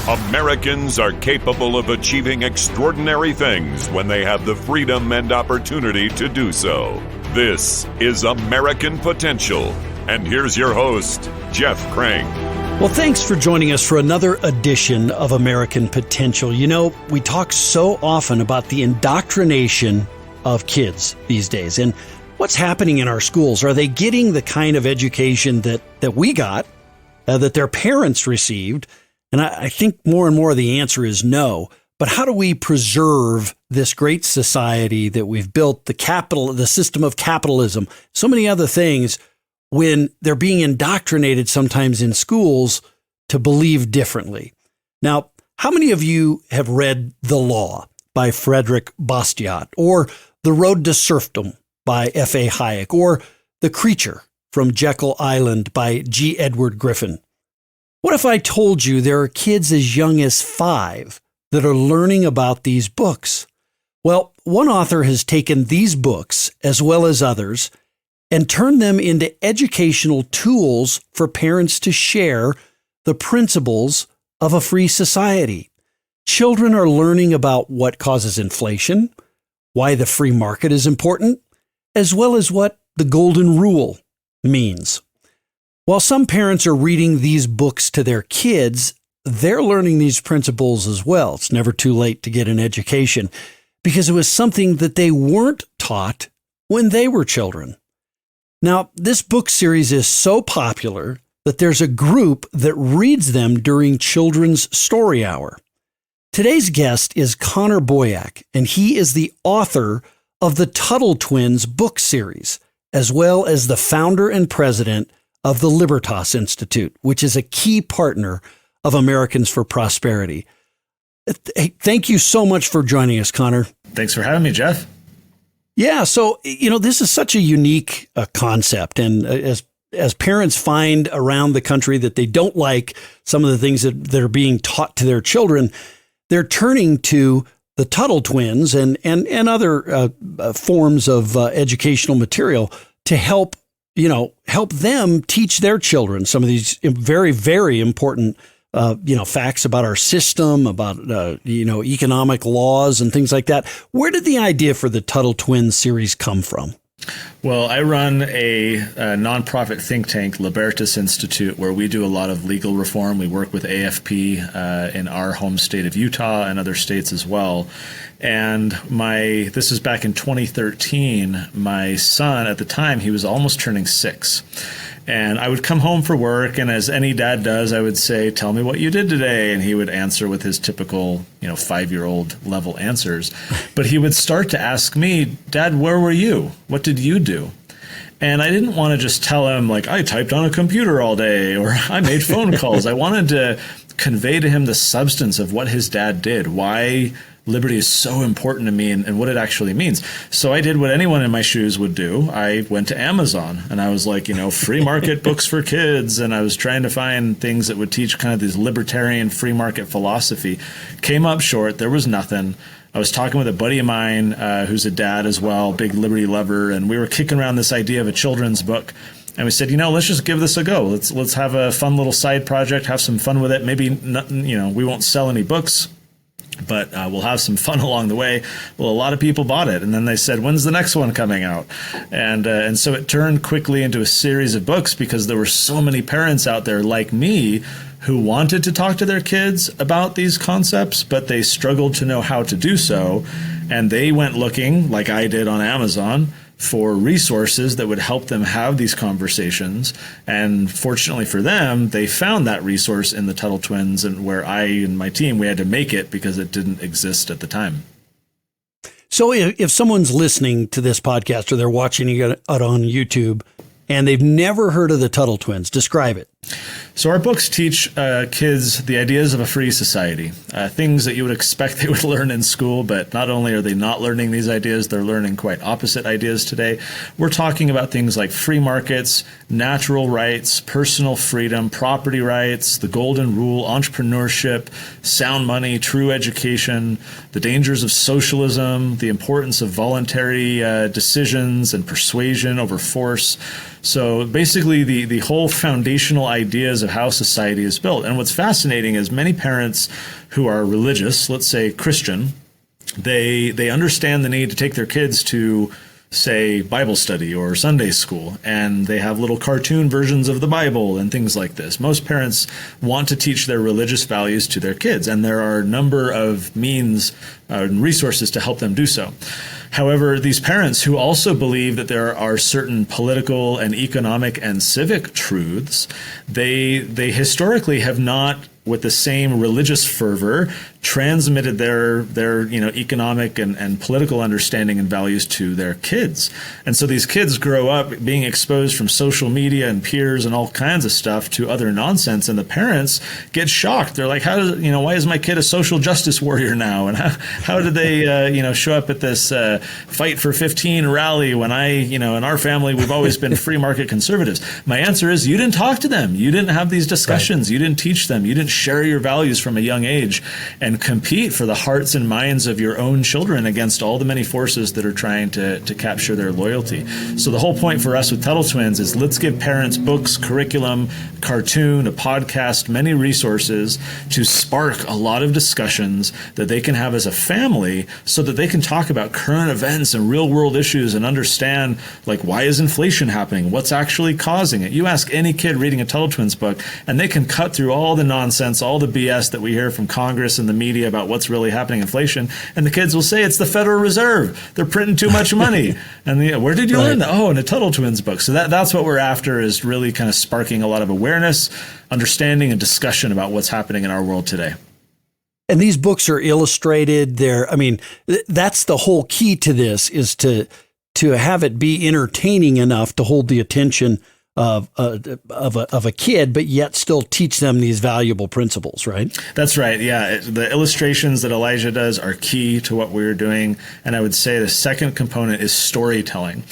Americans are capable of achieving extraordinary things when they have the freedom and opportunity to do so. This is American Potential. And here's your host, Jeff Crank. Well, thanks for joining us for another edition of American Potential. You know, we talk so often about the indoctrination of kids these days and what's happening in our schools. Are they getting the kind of education that we got, that their parents received? And I think more and more the answer is no. But how do we preserve this great society that we've built, the system of capitalism, so many other things, when they're being indoctrinated sometimes in schools to believe differently? Now, how many of you have read The Law by Frederick Bastiat, or The Road to Serfdom by F.A. Hayek, or The Creature from Jekyll Island by G. Edward Griffin? What if I told you there are kids as young as 5 that are learning about these books? Well, one author has taken these books, as well as others, and turned them into educational tools for parents to share the principles of a free society. Children are learning about what causes inflation, why the free market is important, as well as what the golden rule means. While some parents are reading these books to their kids, they're learning these principles as well. It's never too late to get an education because it was something that they weren't taught when they were children. Now, this book series is so popular that there's a group that reads them during Children's Story Hour. Today's guest is Connor Boyack, and he is the author of the Tuttle Twins book series, as well as the founder and president of the Libertas Institute, which is a key partner of Americans for Prosperity. Hey, thank you so much for joining us, Connor. Thanks for having me, Jeff. Yeah, so, this is such a unique concept. And as parents find around the country that they don't like some of the things that are being taught to their children, they're turning to the Tuttle Twins and other forms of educational material to help them teach their children some of these very, very important, facts about our system, about, economic laws and things like that. Where did the idea for the Tuttle Twins series come from? Well, I run a nonprofit think tank, Libertas Institute, where we do a lot of legal reform. We work with AFP in our home state of Utah and other states as well. And this is back in 2013. My son, at the time, he was almost turning 6. And I would come home for work, and as any dad does, I would say, "Tell me what you did today." And he would answer with his typical, 5-year-old level answers. But he would start to ask me, "Dad, where were you? What did you do?" And I didn't want to just tell him, like, I typed on a computer all day, or I made phone calls. I wanted to convey to him the substance of what his dad did, why liberty is so important to me, and what it actually means. So I did what anyone in my shoes would do. I went to Amazon, and I was like, free market books for kids. And I was trying to find things that would teach kind of this libertarian free market philosophy. Came up short. There was nothing. I was talking with a buddy of mine who's a dad as well, big liberty lover, and we were kicking around this idea of a children's book. And we said, let's just give this a go. Let's have a fun little side project, have some fun with it. Maybe, we won't sell any books, but we'll have some fun along the way. Well, a lot of people bought it. And then they said, when's the next one coming out? And so it turned quickly into a series of books because there were so many parents out there like me who wanted to talk to their kids about these concepts, but they struggled to know how to do so. And they went looking, like I did on Amazon, for resources that would help them have these conversations. And fortunately for them, they found that resource in the Tuttle Twins, and where I and my team, we had to make it because it didn't exist at the time. So if someone's listening to this podcast or they're watching it on YouTube and they've never heard of the Tuttle Twins, describe it. So our books teach kids the ideas of a free society, things that you would expect they would learn in school, but not only are they not learning these ideas, they're learning quite opposite ideas today. We're talking about things like free markets, natural rights, personal freedom, property rights, the golden rule, entrepreneurship, sound money, true education, the dangers of socialism, the importance of voluntary decisions and persuasion over force. So basically the whole foundational fundamental ideas of how society is built. And what's fascinating is many parents who are religious, let's say Christian, they understand the need to take their kids to, say, Bible study or Sunday school, and they have little cartoon versions of the Bible and things like this. Most parents want to teach their religious values to their kids, and there are a number of means and resources to help them do so. However, these parents who also believe that there are certain political and economic and civic truths, they historically have not, with the same religious fervor, transmitted their economic and political understanding and values to their kids. And so these kids grow up being exposed from social media and peers and all kinds of stuff to other nonsense, and the parents get shocked. They're like, why is my kid a social justice warrior now? And how did they show up at this Fight for 15 rally when in our family we've always been free market conservatives? My answer is, you didn't talk to them. You didn't have these discussions. Right. You didn't teach them. You didn't share your values from a young age and compete for the hearts and minds of your own children against all the many forces that are trying to capture their loyalty. So the whole point for us with Tuttle Twins is, let's give parents books, curriculum, cartoon, a podcast, many resources to spark a lot of discussions that they can have as a family, so that they can talk about current events and real world issues and understand, like, why is inflation happening? What's actually causing it? You ask any kid reading a Tuttle Twins book, and they can cut through all the nonsense, all the BS that we hear from Congress and the media about what's really happening in inflation, and the kids will say it's the Federal Reserve. They're printing too much money. And where did you learn that? Oh, in a Tuttle Twins book. So that's what we're after, is really kind of sparking a lot of awareness, understanding, and discussion about what's happening in our world today. And these books are illustrated. That's the whole key to this, is to have it be entertaining enough to hold the attention of a kid, but yet still teach them these valuable principles, right? That's right. Yeah. The illustrations that Elijah does are key to what we're doing. And I would say the second component is storytelling.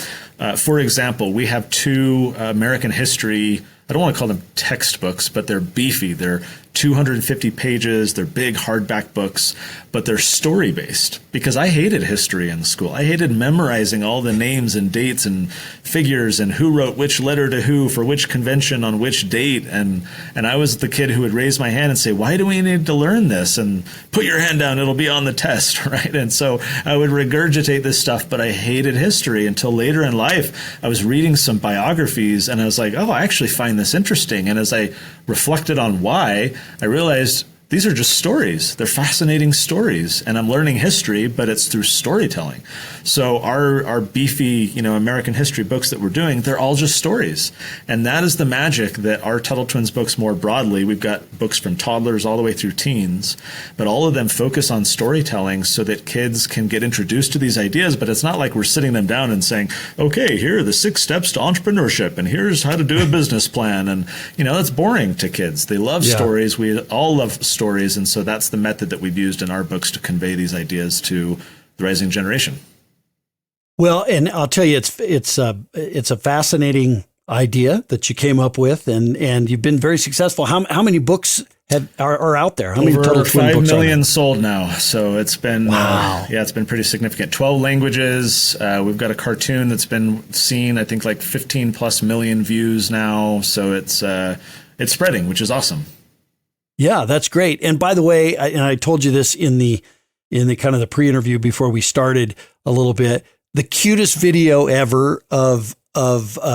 For example, we have two American history, I don't want to call them textbooks, but they're beefy. They're 250 pages. They're big hardback books, but they're story-based, because I hated history in school. I hated memorizing all the names and dates and figures and who wrote which letter to who for which convention on which date. And I was the kid who would raise my hand and say, why do we need to learn this? And put your hand down, it'll be on the test, right? And so I would regurgitate this stuff, but I hated history until later in life. I was reading some biographies and I was like, oh, I actually find this interesting. And as I reflected on why, I realized these are just stories. They're fascinating stories, and I'm learning history, but it's through storytelling. So our beefy, American history books that we're doing, they're all just stories. And that is the magic that our Tuttle Twins books more broadly, we've got books from toddlers all the way through teens, but all of them focus on storytelling so that kids can get introduced to these ideas. But it's not like we're sitting them down and saying, okay, here are the 6 steps to entrepreneurship, and here's how to do a business plan. And, that's boring to kids. They love stories. We all love stories. And so that's the method that we've used in our books to convey these ideas to the rising generation. Well, and I'll tell you, it's a fascinating idea that you came up with, and you've been very successful. How many books are out there? How many Tuttle Twin 5 books million sold now. So it's been, wow. It's been pretty significant. 12 languages. We've got a cartoon that's been seen, I think, like 15 plus million views now. So it's spreading, which is awesome. Yeah, that's great. And by the way, I told you this in the kind of the pre-interview before we started a little bit, the cutest video ever of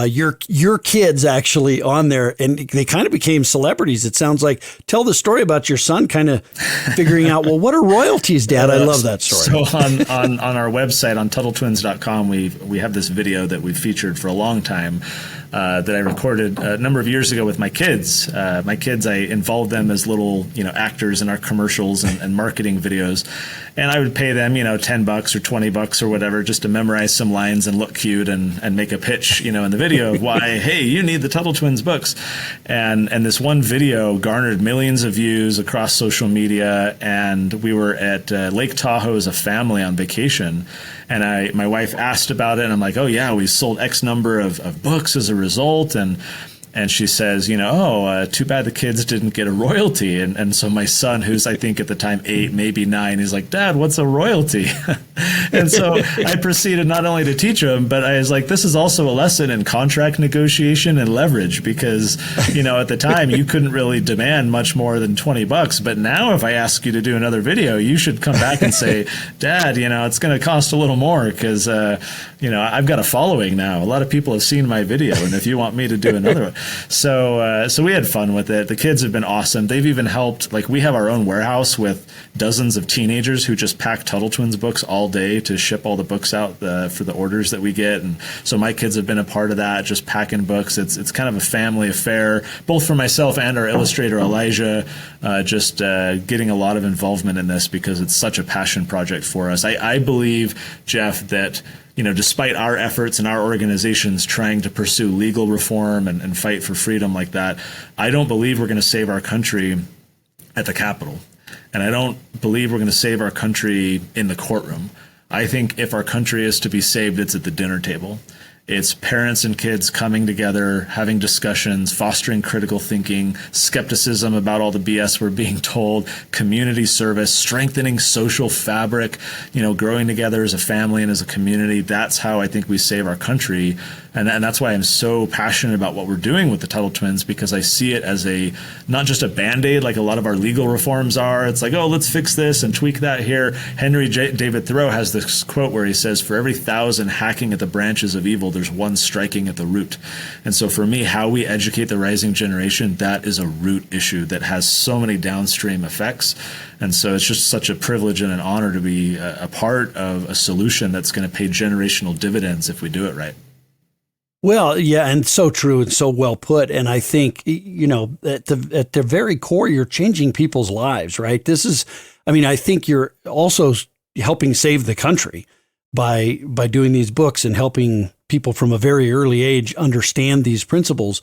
your kids actually on there, and they kind of became celebrities. It sounds like, tell the story about your son kind of figuring out, well, what are royalties, Dad? I love that story. So on our website, on TuttleTwins.com, we have this video that we've featured for a long time that I recorded a number of years ago with my kids. I involved them as little, actors in our commercials and marketing videos. And I would pay them, $10 or $20 or whatever, just to memorize some lines and look cute and make a pitch, in the video of why, hey, you need the Tuttle Twins books. And this one video garnered millions of views across social media. And we were at Lake Tahoe as a family on vacation. And my wife asked about it, and I'm like, oh yeah, we sold X number of books as a result. And she says, too bad the kids didn't get a royalty. And so my son, who's I think at the time 8, maybe 9, he's like, Dad, what's a royalty? And so I proceeded not only to teach them, but I was like, this is also a lesson in contract negotiation and leverage, because, at the time you couldn't really demand much more than $20. But now if I ask you to do another video, you should come back and say, Dad, it's going to cost a little more because, I've got a following now. A lot of people have seen my video. And if you want me to do another one. So we had fun with it. The kids have been awesome. They've even helped. Like, we have our own warehouse with dozens of teenagers who just pack Tuttle Twins books all day to ship all the books out for the orders that we get. And so my kids have been a part of that, just packing books. It's kind of a family affair, both for myself and our illustrator, Elijah, just getting a lot of involvement in this because it's such a passion project for us. I believe, Jeff, that despite our efforts and our organizations trying to pursue legal reform and fight for freedom like that, I don't believe we're going to save our country at the Capitol. And I don't believe we're going to save our country in the courtroom. I think if our country is to be saved, it's at the dinner table. It's parents and kids coming together, having discussions, fostering critical thinking, skepticism about all the BS we're being told, community service, strengthening social fabric, growing together as a family and as a community. That's how I think we save our country. And that's why I'm so passionate about what we're doing with the Tuttle Twins, because I see it as not just a Band-Aid like a lot of our legal reforms are. It's like, oh, let's fix this and tweak that here. Henry David Thoreau has this quote where he says, for every 1,000 hacking at the branches of evil, there's one striking at the root. And so for me, how we educate the rising generation, that is a root issue that has so many downstream effects. And so it's just such a privilege and an honor to be a part of a solution that's going to pay generational dividends if we do it right. Well, yeah, and so true and so well put. And I think, at the very core, you're changing people's lives, right? I think you're also helping save the country by doing these books and helping people from a very early age understand these principles.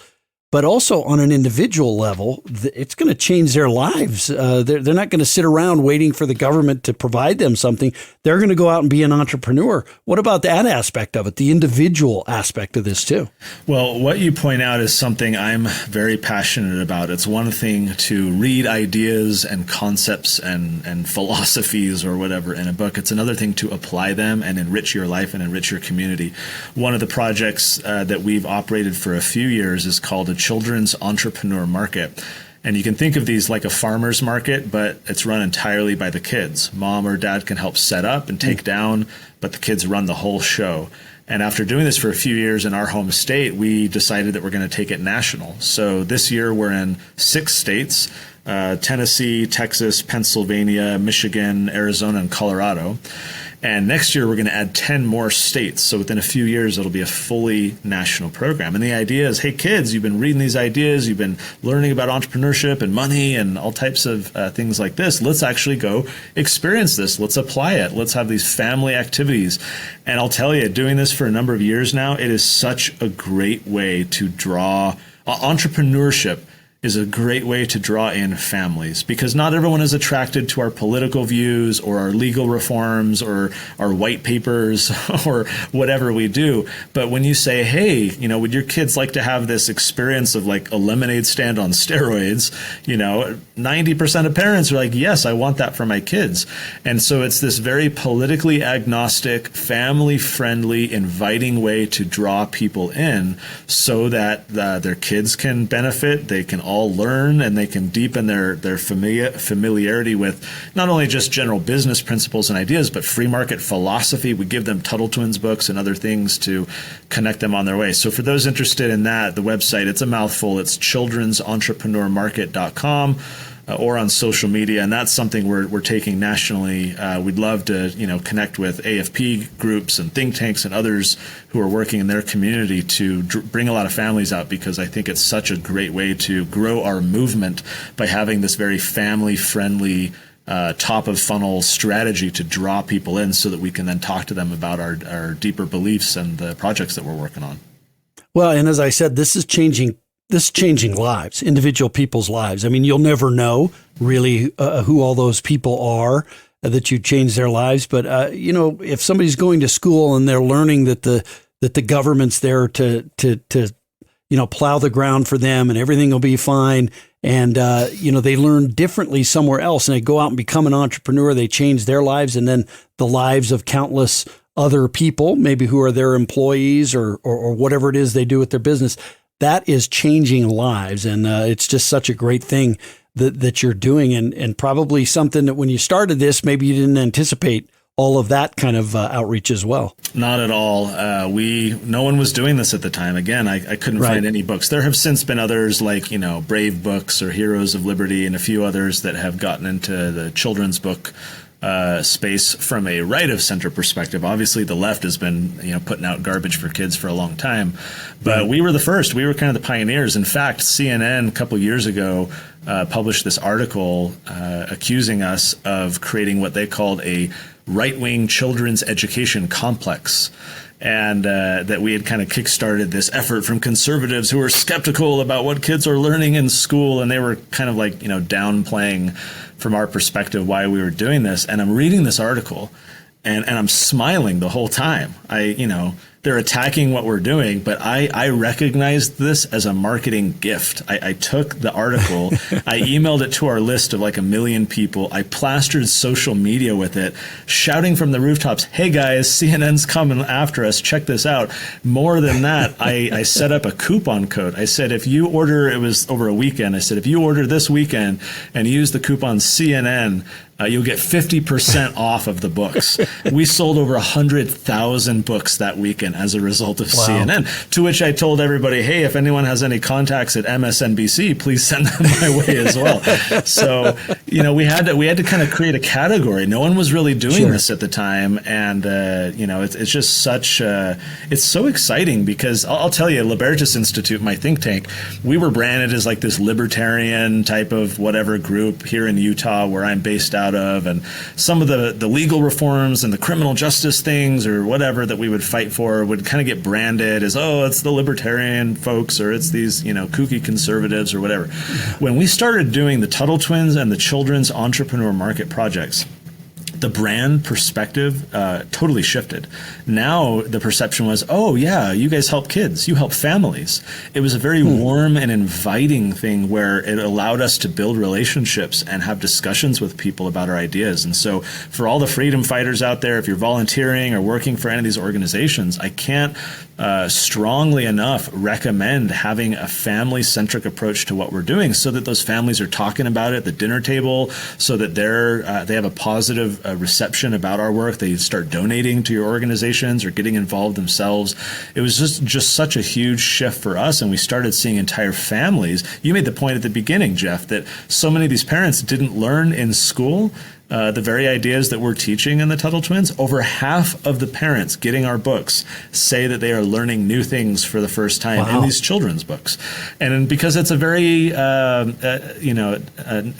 But also on an individual level, it's going to change their lives. They're not going to sit around waiting for the government to provide them something. They're going to go out and be an entrepreneur. What about that aspect of it, the individual aspect of this too? Well, what you point out is something I'm very passionate about. It's one thing to read ideas and concepts and philosophies or whatever in a book. It's another thing to apply them and enrich your life and enrich your community. One of the projects that we've operated for a few years is called a children's entrepreneur market. And you can think of these like a farmer's market, but it's run entirely by the kids. Mom or dad can help set up and take down, but the kids run the whole show. And after doing this for a few years in our home state, we decided that we're going to take it national. So this year we're in 6 states, Tennessee, Texas, Pennsylvania, Michigan, Arizona, and Colorado. And next year, we're going to add 10 more states. So within a few years, it'll be a fully national program. And the idea is, hey, kids, you've been reading these ideas. You've been learning about entrepreneurship and money and all types of things like this. Let's actually go experience this. Let's apply it. Let's have these family activities. And I'll tell you, doing this for a number of years now, it is such a great way to draw entrepreneurship is a great way to draw in families, because not everyone is attracted to our political views or our legal reforms or our white papers or whatever we do. But when you say, hey, would your kids like to have this experience of like a lemonade stand on steroids? 90% of parents are like, yes, I want that for my kids. And so it's this very politically agnostic, family friendly, inviting way to draw people in so that their kids can benefit. They can all learn and they can deepen their familiarity with not only just general business principles and ideas, but free market philosophy. We give them Tuttle Twins books and other things to connect them on their way. So for those interested in that, the website, it's a mouthful. It's children'sentrepreneurmarket.com. Or on social media, and that's something we're taking nationally. We'd love to, connect with AFP groups and think tanks and others who are working in their community to bring a lot of families out, because I think it's such a great way to grow our movement by having this very family-friendly top of funnel strategy to draw people in so that we can then talk to them about our deeper beliefs and the projects that we're working on. Well, and as I said, this is changing lives, individual people's lives. I mean, you'll never know really who all those people are that you change their lives. But, if somebody's going to school and they're learning that the government's there to plow the ground for them and everything will be fine, and they learn differently somewhere else, and they go out and become an entrepreneur. They change their lives, and then the lives of countless other people, maybe who are their employees or whatever it is they do with their business. That is changing lives, and it's just such a great thing that you're doing, and probably something that when you started this, maybe you didn't anticipate all of that kind of outreach as well. Not at all. No one was doing this at the time. Again, I couldn't find any books. There have since been others like, Brave Books or Heroes of Liberty and a few others that have gotten into the children's book space from a right of center perspective. Obviously, the left has been, putting out garbage for kids for a long time, but we were the first. We were kind of the pioneers. In fact, CNN a couple years ago published this article accusing us of creating what they called a right-wing children's education complex, and that we had kind of kickstarted this effort from conservatives who were skeptical about what kids are learning in school, and they were kind of like, downplaying from our perspective why we were doing this. And I'm reading this article, and I'm smiling the whole time. They're attacking what we're doing, but I recognized this as a marketing gift. I took the article, I emailed it to our list of like 1 million people. I plastered social media with it, shouting from the rooftops, "Hey guys, CNN's coming after us. Check this out." More than that, I set up a coupon code. I said, if you order, it was over a weekend. I said, if you order this weekend and use the coupon CNN, you'll get 50% off of the books. We sold over 100,000 books that weekend as a result of CNN, to which I told everybody, hey, if anyone has any contacts at MSNBC, please send them my way as well. So, we had to kind of create a category. No one was really doing this at the time. And, it's just such, it's so exciting because I'll tell you, Libertas Institute, my think tank, we were branded as like this libertarian type of whatever group here in Utah where I'm based out of, and some of the legal reforms and the criminal justice things or whatever that we would fight for would kind of get branded as, oh, it's the libertarian folks, or it's these, kooky conservatives or whatever. When we started doing the Tuttle Twins and the Children's Entrepreneur Market projects, the brand perspective totally shifted. Now the perception was, oh yeah, you guys help kids, you help families. It was a very warm and inviting thing where it allowed us to build relationships and have discussions with people about our ideas. And so for all the freedom fighters out there, if you're volunteering or working for any of these organizations, I can't strongly enough recommend having a family-centric approach to what we're doing, so that those families are talking about it at the dinner table, so that they have a positive reception about our work. They start donating to your organizations or getting involved themselves. It was just such a huge shift for us, and we started seeing entire families. You made the point at the beginning, Jeff, that so many of these parents didn't learn in school the very ideas that we're teaching in the Tuttle Twins. Over half of the parents getting our books say that they are learning new things for the first time in these children's books. And because it's a very,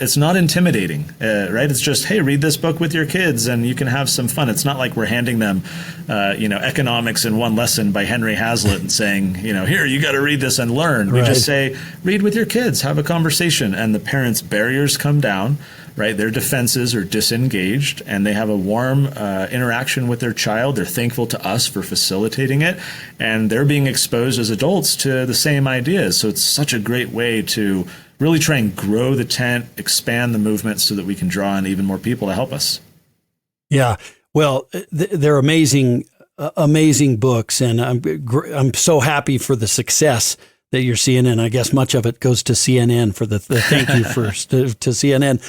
it's not intimidating, right? It's just, hey, read this book with your kids and you can have some fun. It's not like we're handing them, Economics in One Lesson by Henry Hazlitt and saying, here, you got to read this and learn. We just say, read with your kids, have a conversation. And the parents' barriers come down. Right, their defenses are disengaged, and they have a warm interaction with their child. They're thankful to us for facilitating it, and they're being exposed as adults to the same ideas. So it's such a great way to really try and grow the tent, expand the movement, so that we can draw in even more people to help us. Yeah, well, they're amazing books, and I'm so happy for the success that you're seeing, and I guess much of it goes to CNN for the thank you first to CNN.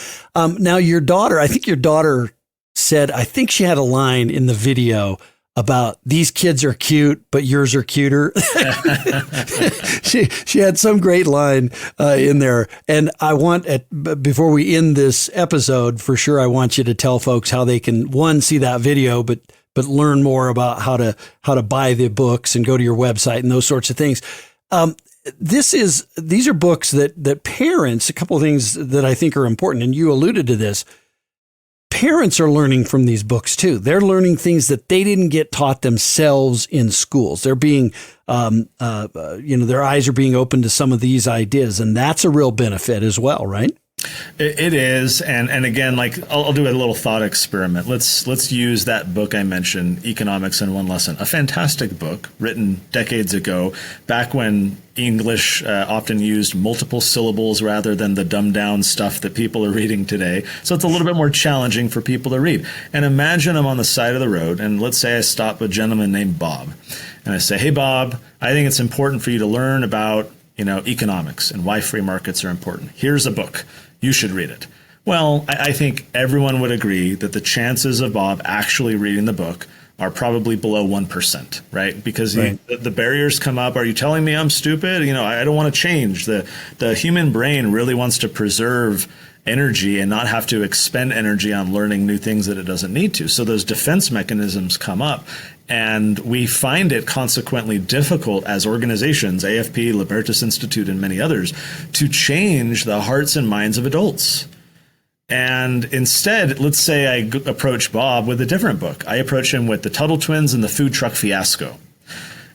Now, your daughter said, I think she had a line in the video about these kids are cute, but yours are cuter. She had some great line in there, and I want before we end this episode, for sure, I want you to tell folks how they can see that video, but learn more about how to buy the books and go to your website and those sorts of things. These are books that parents, a couple of things that I think are important, and you alluded to this. Parents are learning from these books too. They're learning things that they didn't get taught themselves in schools. They're being, their eyes are being opened to some of these ideas, and that's a real benefit as well, right? It is, and again, like I'll do a little thought experiment. Let's use that book I mentioned, Economics in One Lesson, a fantastic book written decades ago, back when English often used multiple syllables rather than the dumbed down stuff that people are reading today. So it's a little bit more challenging for people to read. And imagine I'm on the side of the road, and let's say I stop a gentleman named Bob, and I say, "Hey, Bob, I think it's important for you to learn about economics and why free markets are important. Here's a book. You should read it." Well, I think everyone would agree that the chances of Bob actually reading the book are probably below 1%, right? Because the barriers come up. Are you telling me I'm stupid? I don't want to change. The human brain really wants to preserve energy and not have to expend energy on learning new things that it doesn't need to. So those defense mechanisms come up. And we find it consequently difficult as organizations, AFP, Libertas Institute, and many others, to change the hearts and minds of adults. And instead, let's say I approach Bob with a different book. I approach him with the Tuttle Twins and the Food Truck Fiasco.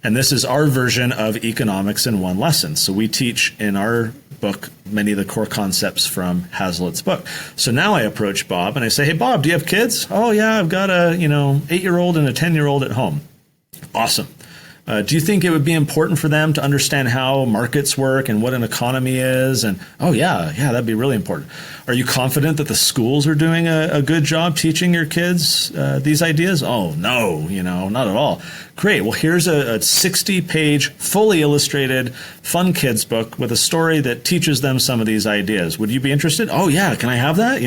And this is our version of Economics in One Lesson. So we teach in our book many of the core concepts from Hazlitt's book. So now I approach Bob and I say, "Hey, Bob, do you have kids?" "Oh, yeah, I've got a 8-year-old and a 10-year-old at home." "Awesome. Do you think it would be important for them to understand how markets work and what an economy is?" And, "Oh, yeah, that'd be really important." "Are you confident that the schools are doing a good job teaching your kids these ideas?" "Oh, no, not at all." "Great. Well, here's a 60-page, fully illustrated, fun kids book with a story that teaches them some of these ideas. Would you be interested?" "Oh, yeah. Can I have that?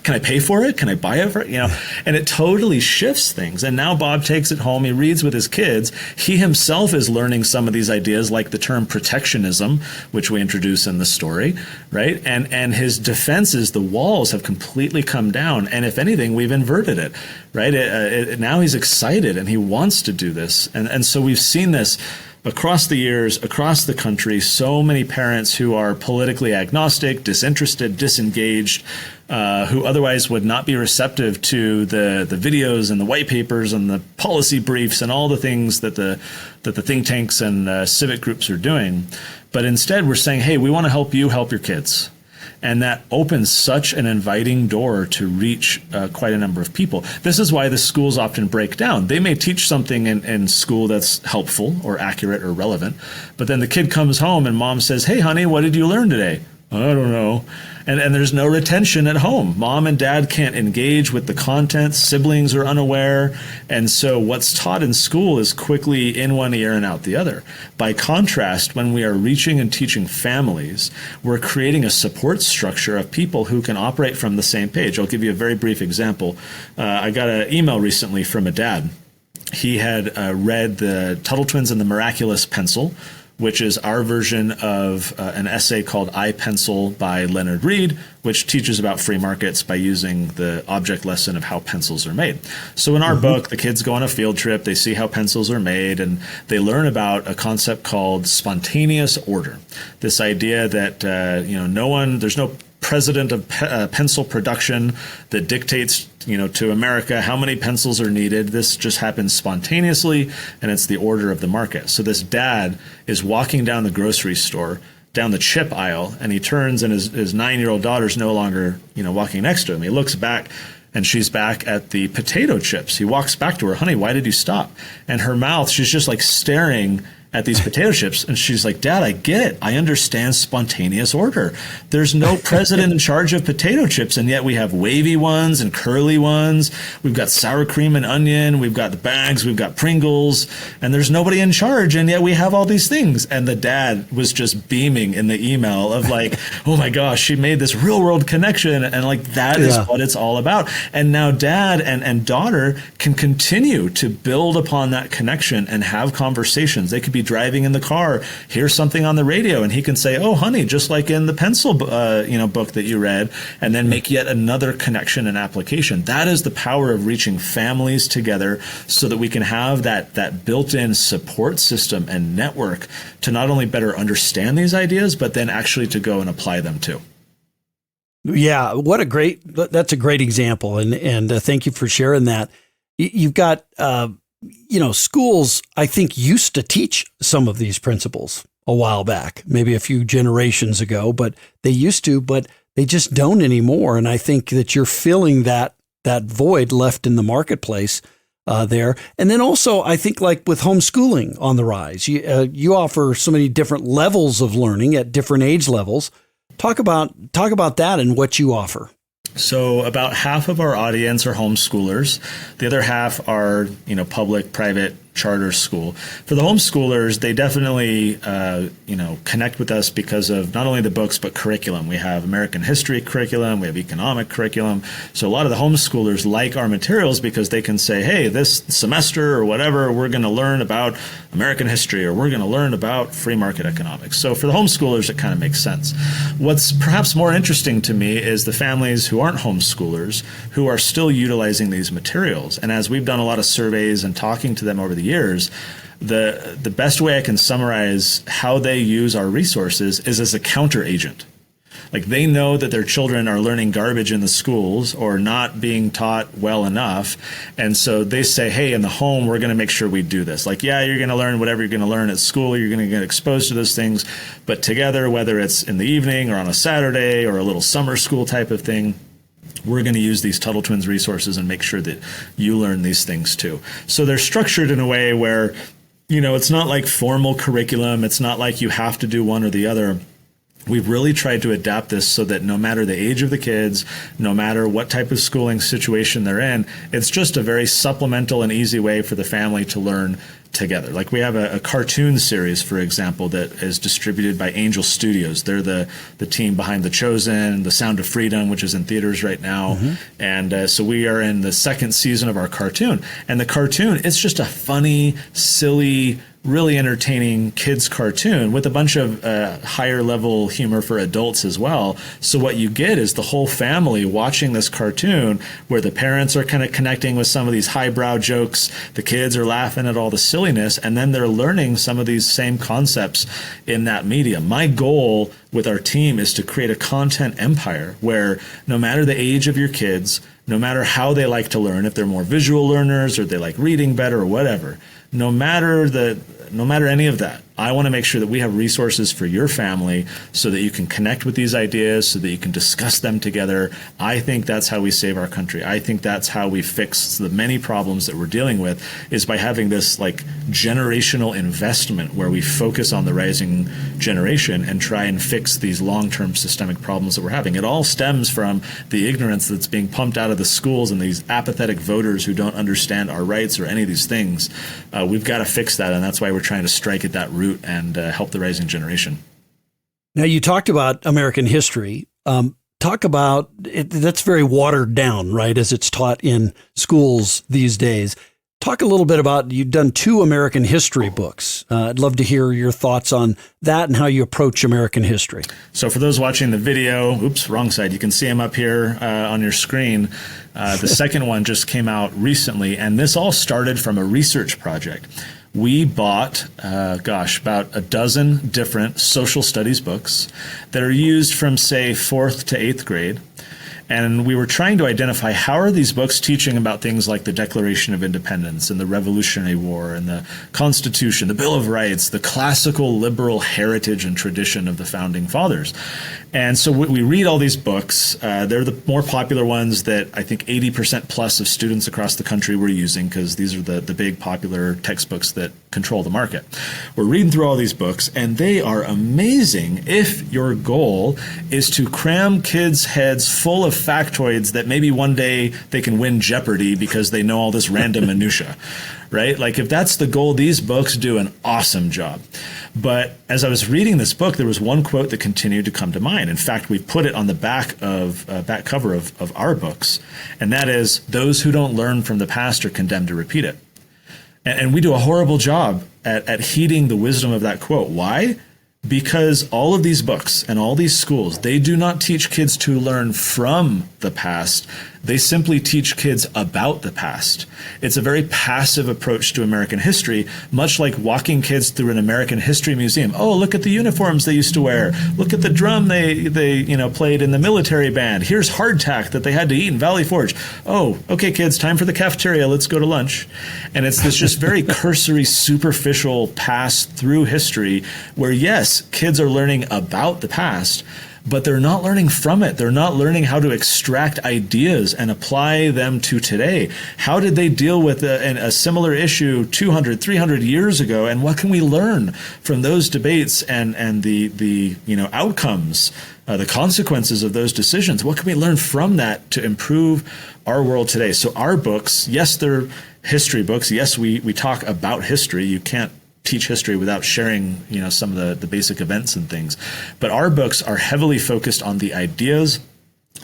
Can I pay for it? Can I buy it for it?" And it totally shifts things. And now Bob takes it home. He reads with his kids. He himself is learning some of these ideas, like the term protectionism, which we introduce in the story, right? And his defenses, the walls have completely come down. And if anything, we've inverted it, right? Now he's excited and he wants to do this. And so we've seen this across the years, across the country, so many parents who are politically agnostic, disinterested, disengaged, who otherwise would not be receptive to the videos and the white papers and the policy briefs and all the things that the think tanks and civic groups are doing. But instead, we're saying, "Hey, we want to help you help your kids." And that opens such an inviting door to reach quite a number of people. This is why the schools often break down. They may teach something in school that's helpful or accurate or relevant, but then the kid comes home and mom says, "Hey, honey, what did you learn today?" "I don't know." And there's no retention at home. Mom and dad can't engage with the content. Siblings are unaware. And so what's taught in school is quickly in one ear and out the other. By contrast, when we are reaching and teaching families, we're creating a support structure of people who can operate from the same page. I'll give you a very brief example. I got an email recently from a dad. He had read the Tuttle Twins and the Miraculous Pencil, which is our version of an essay called I Pencil by Leonard Reed, which teaches about free markets by using the object lesson of how pencils are made. So in our book, the kids go on a field trip, they see how pencils are made, and they learn about a concept called spontaneous order. This idea that there's no president of pencil production that dictates to America how many pencils are needed. This just happens spontaneously, and it's the order of the market. So this dad is walking down the grocery store, down the chip aisle, and he turns, and his 9-year-old daughter's no longer walking next to him. He looks back, and she's back at the potato chips. He walks back to her. "Honey, why did you stop?" And her mouth, she's just like staring at these potato chips. And she's like, "Dad, I get it. I understand spontaneous order. There's no president in charge of potato chips. And yet we have wavy ones and curly ones. We've got sour cream and onion. We've got the bags. We've got Pringles. And there's nobody in charge. And yet we have all these things." And the dad was just beaming in the email of like, "Oh my gosh, she made this real world connection." And like, that is what it's all about. And now dad and daughter can continue to build upon that connection and have conversations. They could be driving in the car, hear something on the radio, and he can say, "Oh, honey, just like in the pencil, book that you read," and then make yet another connection and application. That is the power of reaching families together so that we can have that built-in support system and network to not only better understand these ideas, but then actually to go and apply them too. Yeah, that's a great example. And thank you for sharing that. You've got, schools, I think, used to teach some of these principles a while back, maybe a few generations ago, but they used to. But they just don't anymore. And I think that you're filling that void left in the marketplace there. And then also, I think like with homeschooling on the rise, you offer so many different levels of learning at different age levels. Talk about that and what you offer. So about half of our audience are homeschoolers. The other half are, public, private, charter school. For the homeschoolers, they definitely, connect with us because of not only the books, but curriculum. We have American history curriculum, we have economic curriculum. So a lot of the homeschoolers like our materials because they can say, hey, this semester or whatever, we're going to learn about American history or we're going to learn about free market economics. So for the homeschoolers, it kind of makes sense. What's perhaps more interesting to me is the families who aren't homeschoolers who are still utilizing these materials. And as we've done a lot of surveys and talking to them over the years, the best way I can summarize how they use our resources is as a counter agent. Like they know that their children are learning garbage in the schools or not being taught well enough. And so they say, hey, in the home, we're going to make sure we do this. Like, yeah, you're going to learn whatever you're going to learn at school. You're going to get exposed to those things. But together, whether it's in the evening or on a Saturday or a little summer school type of thing, we're going to use these Tuttle Twins resources and make sure that you learn these things too. So they're structured in a way where, it's not like formal curriculum. It's not like you have to do one or the other. We've really tried to adapt this so that no matter the age of the kids, no matter what type of schooling situation they're in, it's just a very supplemental and easy way for the family to learn together. Like we have a cartoon series, for example, that is distributed by Angel Studios. They're the team behind The Chosen, The Sound of Freedom, which is in theaters right now. Mm-hmm. And so we are in the second season of our cartoon. And the cartoon, it's just a funny, silly, really entertaining kids cartoon with a bunch of higher level humor for adults as well. So what you get is the whole family watching this cartoon where the parents are kind of connecting with some of these highbrow jokes. The kids are laughing at all the silliness, and then they're learning some of these same concepts in that medium. My goal with our team is to create a content empire where no matter the age of your kids, no matter how they like to learn, if they're more visual learners or they like reading better or whatever, no matter any of that, I want to make sure that we have resources for your family so that you can connect with these ideas, so that you can discuss them together. I think that's how we save our country. I think that's how we fix the many problems that we're dealing with, is by having this like generational investment where we focus on the rising generation and try and fix these long-term systemic problems that we're having. It all stems from the ignorance that's being pumped out of the schools and these apathetic voters who don't understand our rights or any of these things. We've got to fix that, and that's why we're trying to strike at that root and help the rising generation. Now, you talked about American history. Talk about it. That's very watered down, right, as it's taught in schools these days. Talk a little bit about, you've done 2 American history books. I'd love to hear your thoughts on that and how you approach American history. So for those watching the video, oops, wrong side, you can see them up here on your screen. The second one just came out recently, and this all started from a research project. We bought, about a dozen different social studies books that are used from, say, 4th to 8th grade. And we were trying to identify how are these books teaching about things like the Declaration of Independence and the Revolutionary War and the Constitution, the Bill of Rights, the classical liberal heritage and tradition of the Founding Fathers. And so we read all these books. They're the more popular ones that I think 80% plus of students across the country were using, because these are the big popular textbooks that control the market. We're reading through all these books, and they are amazing if your goal is to cram kids' heads full of factoids that maybe one day they can win Jeopardy because they know all this random minutia, right? Like if that's the goal, these books do an awesome job. But as I was reading this book, there was one quote that continued to come to mind. In fact, we put it on the back cover of our books, and that is, those who don't learn from the past are condemned to repeat it. And we do a horrible job at heeding the wisdom of that quote. Why? Because all of these books and all these schools, they do not teach kids to learn from the past. They simply teach kids about the past. It's a very passive approach to American history, much like walking kids through an American history museum. Oh, look at the uniforms they used to wear. Look at the drum they played in the military band. Here's hardtack that they had to eat in Valley Forge. Oh, okay, kids, time for the cafeteria. Let's go to lunch. And it's this just very cursory, superficial pass through history where, yes, kids are learning about the past, but they're not learning from it. They're not learning how to extract ideas and apply them to today. How did they deal with a similar issue 200, 300 years ago? And what can we learn from those debates and the outcomes, the consequences of those decisions? What can we learn from that to improve our world today? So our books, yes, they're history books. Yes, we talk about history. You can't teach history without sharing, some of the basic events and things. But our books are heavily focused on the ideas,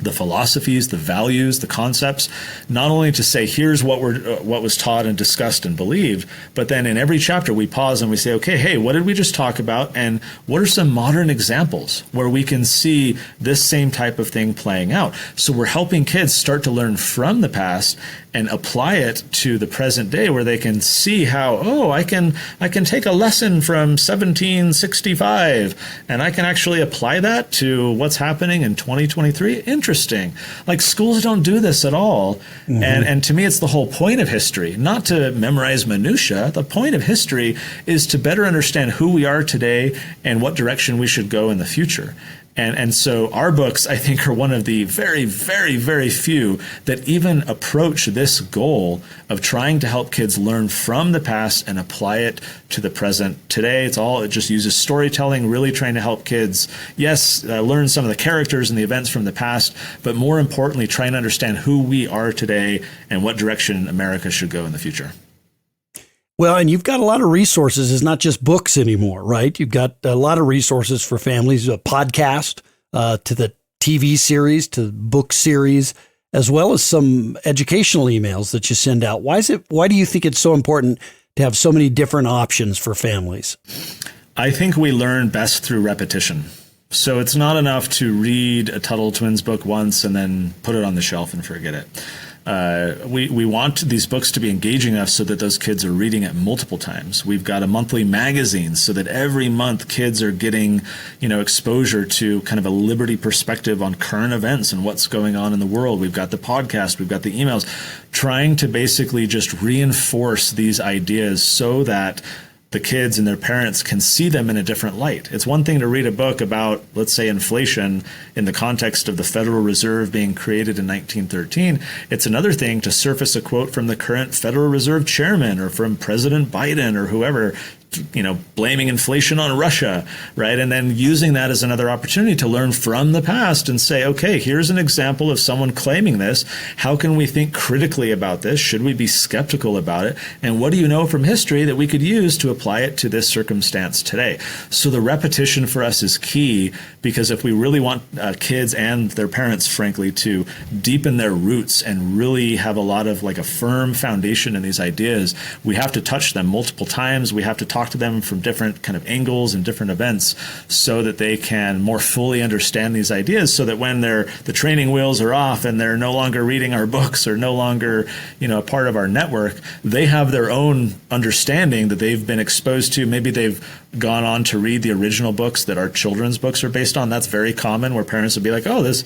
the philosophies, the values, the concepts, not only to say, here's what was taught and discussed and believed, but then in every chapter we pause and we say, okay, hey, what did we just talk about? And what are some modern examples where we can see this same type of thing playing out? So we're helping kids start to learn from the past and apply it to the present day, where they can see how, I can take a lesson from 1765 and I can actually apply that to what's happening in 2023. Interesting. Like, schools don't do this at all. Mm-hmm. And to me, it's the whole point of history, not to memorize minutia. The point of history is to better understand who we are today and what direction we should go in the future. And so our books, I think, are one of the very, very, very few that even approach this goal of trying to help kids learn from the past and apply it to the present today. It just uses storytelling, really trying to help kids, learn some of the characters and the events from the past, but more importantly, trying to understand who we are today and what direction America should go in the future. Well, and you've got a lot of resources. It's not just books anymore, right? You've got a lot of resources for families, a podcast, to the TV series, to the book series, as well as some educational emails that you send out. Why do you think it's so important to have so many different options for families? I think we learn best through repetition. So it's not enough to read a Tuttle Twins book once and then put it on the shelf and forget it. We want these books to be engaging enough so that those kids are reading it multiple times. We've got a monthly magazine so that every month kids are getting, exposure to kind of a liberty perspective on current events and what's going on in the world. We've got the podcast, we've got the emails, trying to basically just reinforce these ideas so that the kids and their parents can see them in a different light. It's one thing to read a book about, let's say, inflation in the context of the Federal Reserve being created in 1913. It's another thing to surface a quote from the current Federal Reserve chairman or from President Biden or whoever, blaming inflation on Russia, right? And then using that as another opportunity to learn from the past and say, okay, here's an example of someone claiming this. How can we think critically about this? Should we be skeptical about it? And what do you know from history that we could use to apply it to this circumstance today? So the repetition for us is key, because if we really want kids and their parents, frankly, to deepen their roots and really have a lot of a firm foundation in these ideas, we have to touch them multiple times. We have to talk to them from different kind of angles and different events so that they can more fully understand these ideas, so that when the training wheels are off and they're no longer reading our books or no longer, a part of our network, they have their own understanding that they've been exposed to. Maybe they've gone on to read the original books that our children's books are based on. That's very common, where parents would be like, oh, this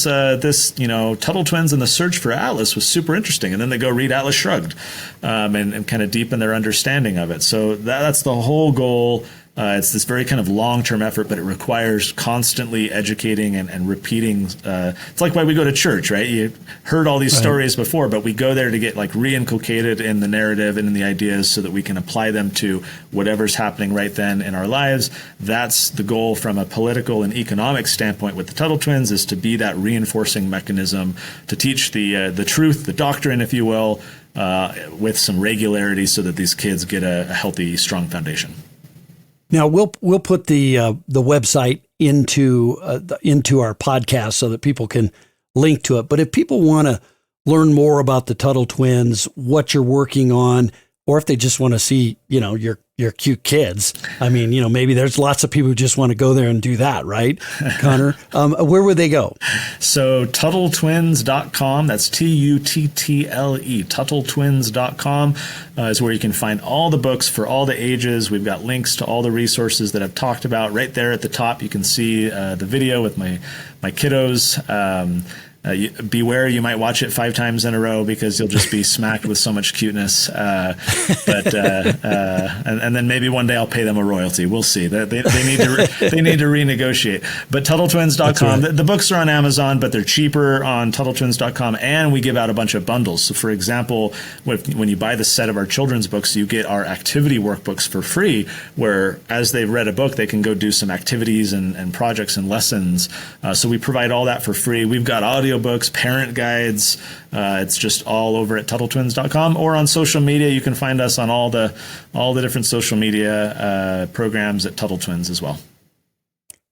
Tuttle Twins and the Search for Atlas was super interesting. And then they go read Atlas Shrugged and kind of deepen their understanding of it. So that's the whole goal. It's this very kind of long-term effort, but it requires constantly educating and repeating. It's like why we go to church, right? You heard all these stories before, but we go there to get reinculcated in the narrative and in the ideas so that we can apply them to whatever's happening right then in our lives. That's the goal from a political and economic standpoint with the Tuttle Twins, is to be that reinforcing mechanism to teach the truth, the doctrine, if you will, with some regularity so that these kids get a healthy, strong foundation. Now we'll put the website into our podcast so that people can link to it. But if people want to learn more about the Tuttle Twins, what you're working on, or if they just want to see, your cute kids, maybe there's lots of people who just want to go there and do that, right, Connor? Where would they go? So TuttleTwins.com, that's TUTTLE, TuttleTwins.com is where you can find all the books for all the ages. We've got links to all the resources that I've talked about. Right there at the top, you can see the video with my kiddos. beware, you might watch it 5 times in a row because you'll just be smacked with so much cuteness. And then maybe one day I'll pay them a royalty. We'll see. They need to renegotiate. But TuttleTwins.com. Right. The books are on Amazon, but they're cheaper on TuttleTwins.com, and we give out a bunch of bundles. So, for example, when you buy the set of our children's books, you get our activity workbooks for free, where as they've read a book, they can go do some activities and projects and lessons. So we provide all that for free. We've got audiobooks, parent guides. It's just all over at TuttleTwins.com, or on social media. You can find us on all the different social media programs at Tuttle Twins as well.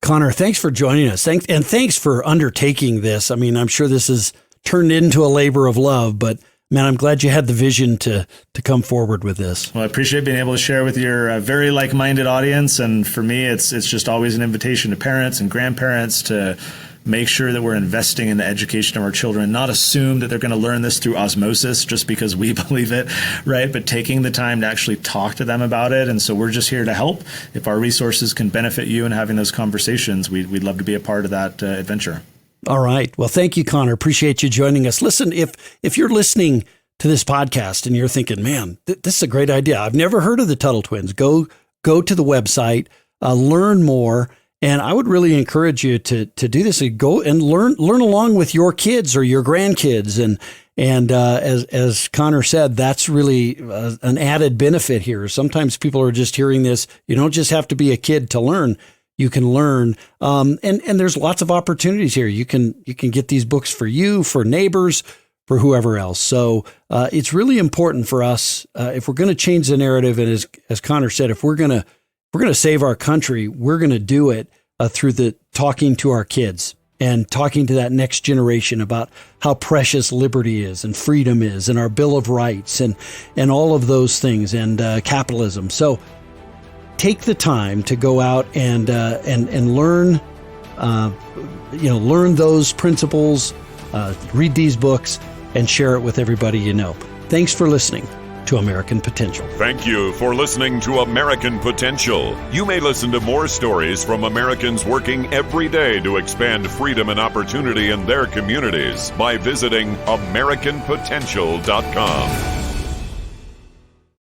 Connor, thanks for joining us. Thanks for undertaking this. I mean, I'm sure this has turned into a labor of love, but man, I'm glad you had the vision to come forward with this. Well, I appreciate being able to share with your very like-minded audience. And for me, it's just always an invitation to parents and grandparents to make sure that we're investing in the education of our children, not assume that they're going to learn this through osmosis just because we believe it, right? But taking the time to actually talk to them about it. And so we're just here to help. If our resources can benefit you in having those conversations, we'd love to be a part of that adventure. All right. Well, thank you, Connor. Appreciate you joining us. Listen, if you're listening to this podcast and you're thinking, man, this is a great idea. I've never heard of the Tuttle Twins. Go to the website, learn more. And I would really encourage you to do this and go and learn along with your kids or your grandkids. And as Connor said, that's really an added benefit here. Sometimes people are just hearing this. You don't just have to be a kid to learn. You can learn. And there's lots of opportunities here. You can get these books for you, for neighbors, for whoever else. So it's really important for us, if we're going to change the narrative, and as Connor said, if we're going to save our country, we're going to do it through the talking to our kids and talking to that next generation about how precious liberty is and freedom is and our Bill of Rights and all of those things and capitalism. So take the time to go out and learn, learn those principles, read these books, and share it with everybody you know. Thanks for listening to American Potential. Thank you for listening to American Potential. You may listen to more stories from Americans working every day to expand freedom and opportunity in their communities by visiting AmericanPotential.com.